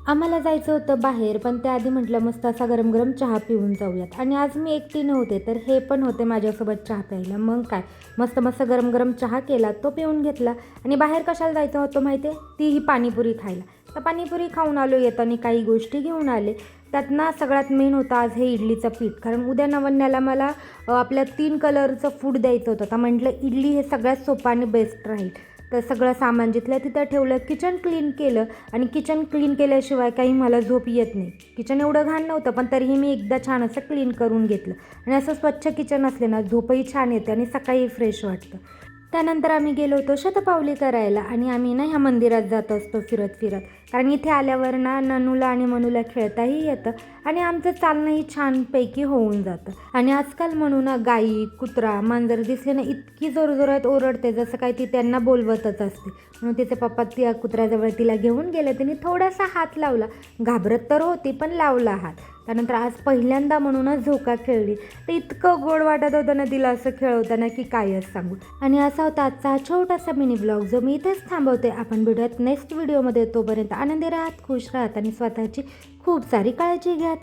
आम्हाला जायचं होतं बाहेर, पण त्याआधी म्हटलं मस्त असा गरम-गरम चहा पिऊन जाऊयात आणि आज मी एकटी नव्हते, तर हे पण होते माझ्यासोबत चहा प्यायला. मग काय मस्त-मस्त गरम-गरम चहा केला, तो पिऊन घेतला आणि बाहेर कशाला जायचं होतं माहिती आहे? तीही पाणीपुरी खायला. तर पाणीपुरी खाऊन आलो येताना काही गोष्टी घेऊन आले. त्यात ना सगळ्यात मेन होतं आज हे इडलीचं पीठ. कारण उद्या नवन्याला मला आपल्या 3 कलरचं फूड द्यायचं होतं. तर म्हटलं इडली हे सगळ्यात सोपं आणि बेस्ट राहील. तर सगळं सामान जिथल्या तिथं ठेवलं, किचन क्लीन केलं आणि किचन क्लीन केल्याशिवाय काही मला झोप येत नाही. किचन एवढं घाण नव्हतं, पण तरीही मी एकदा छान असं क्लीन करून घेतलं आणि असं स्वच्छ किचन असले ना झोपही छान येते आणि सकाळी फ्रेश वाटतं. त्यानंतर आम्ही गेलो होतो शतपावली करायला आणि आम्ही ना ह्या मंदिरात जात असतो फिरत-फिरत. कारण इथे आल्यावर ना ननूला आणि मनूला खेळताही येतं आणि आमचं चालणंही छानपैकी होऊन जातं. आणि आजकाल म्हणू ना गाई, कुत्रा, मांजर दिसले ना इतकी जोरजोरात ओरडते जसं काही ती त्यांना बोलवतच असते. म्हणून तिचे पप्पा त्या कुत्र्याजवळ तिला घेऊन गेले. त्यांनी थोडासा हात लावला. घाबरत तर होती पण लावला हात. त्यानंतर आज पहिल्यांदा म्हणूनच झोका खेळली. तर इतकं गोड वाटत होतं ना तिला असं खेळवताना की कायच सांगू. आणि असा होता आजचा हा छोटासा मिनी ब्लॉग जो मी इथेच थांबवते. आपण भेटूयात नेक्स्ट व्हिडिओमध्ये. तोपर्यंत आनंदी राहात, खुश राहात आणि स्वतःची खूप सारी काळजी घ्यात.